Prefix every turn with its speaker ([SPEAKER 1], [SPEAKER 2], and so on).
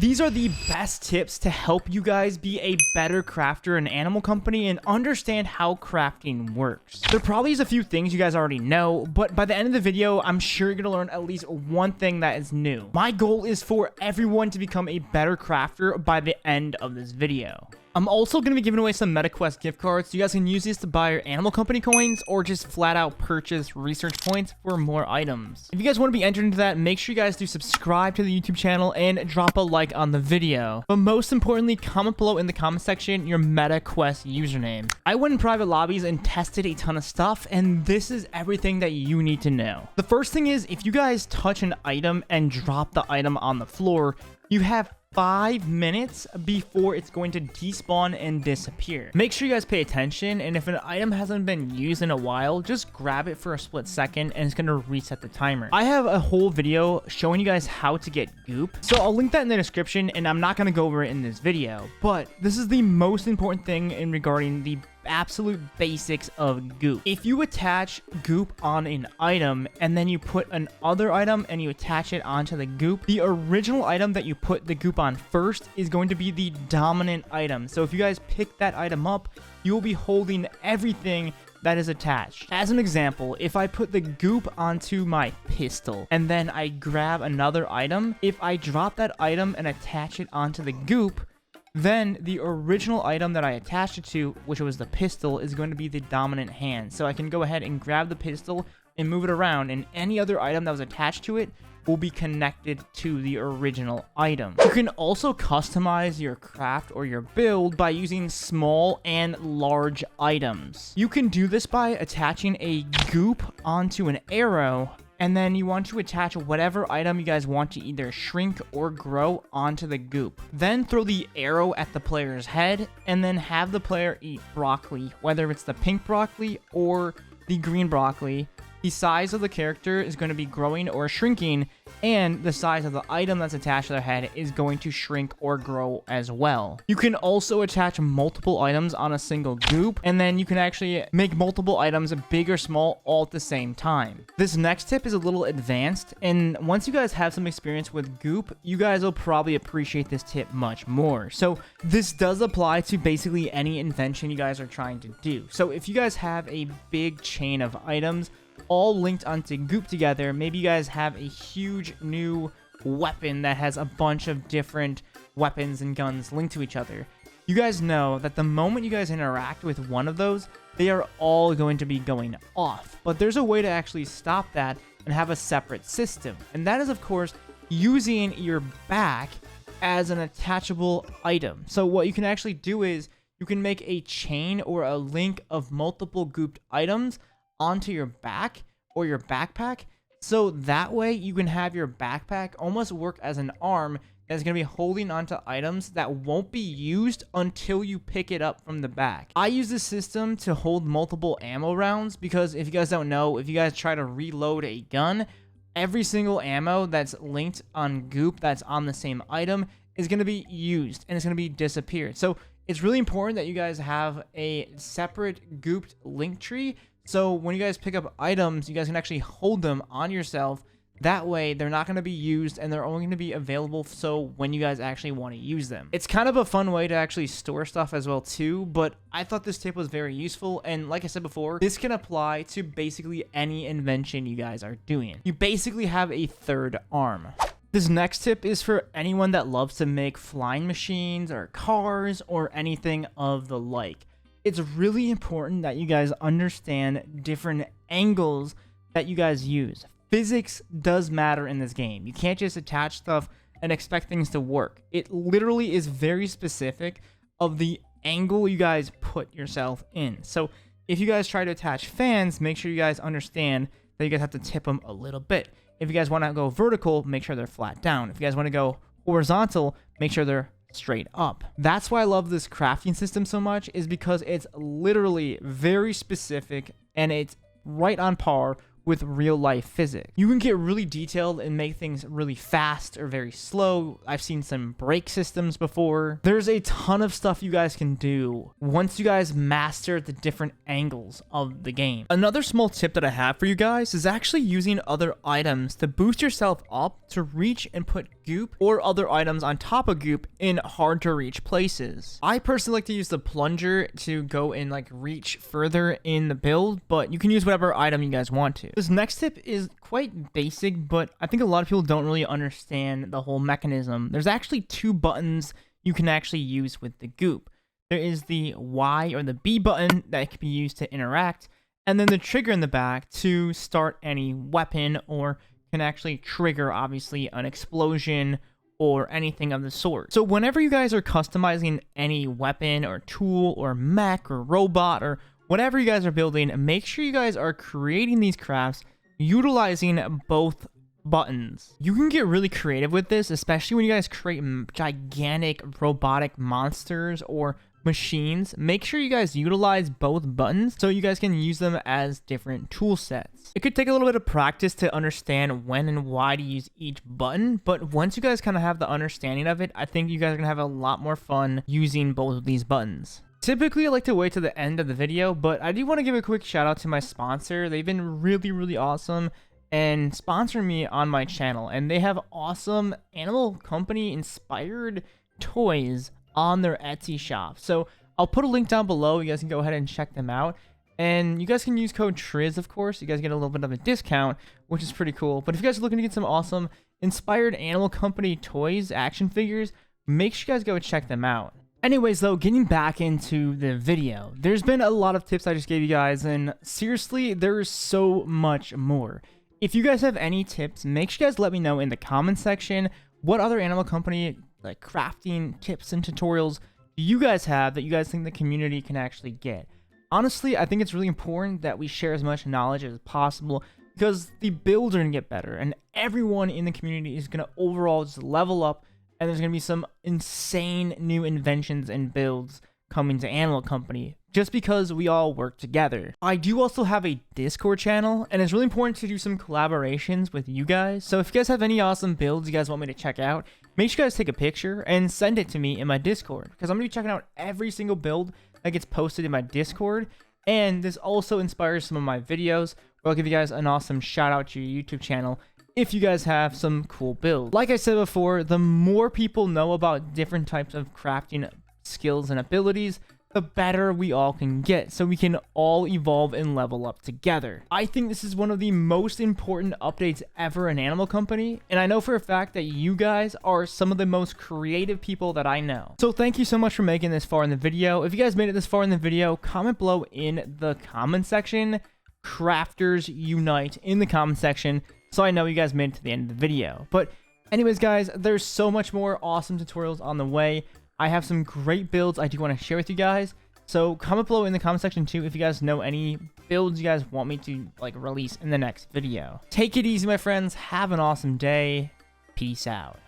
[SPEAKER 1] These are the best tips to help you guys be a better crafter in Animal Company and understand how crafting works. There probably is a few things you guys already know, but by the end of the video, I'm sure you're gonna learn at least one thing that is new. My goal is for everyone to become a better crafter by the end of this video. I'm also going to be giving away some MetaQuest gift cards. You guys can use these to buy your Animal Company coins or just flat out purchase research points for more items. If you guys want to be entered into that, make sure you guys do subscribe to the YouTube channel and drop a like on the video. But most importantly, comment below in the comment section your MetaQuest username. I went in private lobbies and tested a ton of stuff, and this is everything that you need to know. The first thing is, if you guys touch an item and drop the item on the floor, you have 5 minutes before it's going to despawn and disappear. Make sure you guys pay attention, and if an item hasn't been used in a while, just grab it for a split second and it's going to reset the timer. I have a whole video showing you guys how to get goop, so I'll link that in the description, and I'm not going to go over it in this video, but this is the most important thing in regarding the absolute basics of goop. If you attach goop on an item and then you put another item and you attach it onto the goop, the original item that you put the goop on first is going to be the dominant item. So if you guys pick that item up, you will be holding everything that is attached. As an example, if I put the goop onto my pistol and then I grab another item, if I drop that item and attach it onto the goop, then the original item that I attached it to, which was the pistol, is going to be the dominant hand. So I can go ahead and grab the pistol and move it around, and any other item that was attached to it will be connected to the original item. You can also customize your craft or your build by using small and large items. You can do this by attaching a goop onto an arrow, and then you want to attach whatever item you guys want to either shrink or grow onto the goop. Then throw the arrow at the player's head, and then have the player eat broccoli, whether it's the pink broccoli or the green broccoli. The size of the character is going to be growing or shrinking, and the size of the item that's attached to their head is going to shrink or grow as well. You can also attach multiple items on a single goop, and then you can actually make multiple items big or small all at the same time. This next tip is a little advanced, and once you guys have some experience with goop, you guys will probably appreciate this tip much more. So this does apply to basically any invention you guys are trying to do. So if you guys have a big chain of items all linked onto goop together, maybe you guys have a huge new weapon that has a bunch of different weapons and guns linked to each other. You guys know that the moment you guys interact with one of those, they are all going to be going off. But there's a way to actually stop that and have a separate system. And that is, of course, using your back as an attachable item. So what you can actually do is you can make a chain or a link of multiple gooped items onto your back or your backpack, so that way you can have your backpack almost work as an arm that's going to be holding onto items that won't be used until you pick it up from the back. I use this system to hold multiple ammo rounds because if you guys don't know, if you guys try to reload a gun, every single ammo that's linked on goop that's on the same item is going to be used and it's going to be disappeared. So it's really important that you guys have a separate gooped link tree, so when you guys pick up items, you guys can actually hold them on yourself. That way, they're not going to be used, and they're only going to be available so when you guys actually want to use them. It's kind of a fun way to actually store stuff as well too, but I thought this tip was very useful, and like I said before, this can apply to basically any invention you guys are doing. You basically have a third arm. This next tip is for anyone that loves to make flying machines or cars or anything of the like. It's really important that you guys understand different angles that you guys use. Physics does matter in this game. You can't just attach stuff and expect things to work. It literally is very specific of the angle you guys put yourself in. So if you guys try to attach fans, make sure you guys understand that you guys have to tip them a little bit. If you guys want to go vertical, make sure they're flat down. If you guys want to go horizontal, make sure they're straight up. That's why I love this crafting system so much, is because it's literally very specific and it's right on par with real life physics. You can get really detailed and make things really fast or very slow. I've seen some brake systems before. There's a ton of stuff you guys can do once you guys master the different angles of the game. Another small tip that I have for you guys is actually using other items to boost yourself up to reach and put goop or other items on top of goop in hard to reach places. I personally like to use the plunger to go and like reach further in the build, but you can use whatever item you guys want to. This next tip is quite basic, but I think a lot of people don't really understand the whole mechanism. There's actually two buttons you can actually use with the goop. There is the Y or the B button that can be used to interact, and then the trigger in the back to start any weapon, or can actually trigger, obviously, an explosion or anything of the sort. So whenever you guys are customizing any weapon or tool or mech or robot or whatever you guys are building, make sure you guys are creating these crafts utilizing both buttons. You can get really creative with this, especially when you guys create gigantic robotic monsters or machines. Make sure you guys utilize both buttons so you guys can use them as different tool sets. It could take a little bit of practice to understand when and why to use each button, but once you guys kind of have the understanding of it, I think you guys are gonna have a lot more fun using both of these buttons. Typically, I like to wait to the end of the video, but I do want to give a quick shout out to my sponsor. They've been really awesome and sponsoring me on my channel, and they have awesome animal company inspired toys on their Etsy shop. So I'll put a link down below. You guys can go ahead and check them out, and you guys can use code TRIZ, of course. You guys get a little bit of a discount, which is pretty cool. But if you guys are looking to get some awesome inspired animal company toys, action figures, make sure you guys go check them out. Anyways, though, getting back into the video, there's been a lot of tips I just gave you guys, and seriously, there's so much more. If you guys have any tips, make sure you guys let me know in the comment section. What other animal company like crafting tips and tutorials do you guys have that you guys think the community can actually get? Honestly, I think it's really important that we share as much knowledge as possible, because the builds are going to get better, and everyone in the community is going to overall just level up, and there's going to be some insane new inventions and builds coming to Animal Company just because we all work together. I do also have a Discord channel, and it's really important to do some collaborations with you guys. So if you guys have any awesome builds you guys want me to check out, make sure you guys take a picture and send it to me in my Discord, because I'm going to be checking out every single build that gets posted in my Discord. And this also inspires some of my videos, where I'll give you guys an awesome shout out to your YouTube channel if you guys have some cool builds. Like I said before, the more people know about different types of crafting skills and abilities, the better we all can get, so we can all evolve and level up together. I think this is one of the most important updates ever in Animal Company, and I know for a fact that you guys are some of the most creative people that I know. So thank you so much for making this far in the video. If you guys made it this far in the video, comment below in the comment section, Crafters Unite, in the comment section, so I know you guys made it to the end of the video. But anyways, guys, there's so much more awesome tutorials on the way. I have some great builds I do want to share with you guys. So comment below in the comment section too if you guys know any builds you guys want me to like release in the next video. Take it easy, my friends. Have an awesome day. Peace out.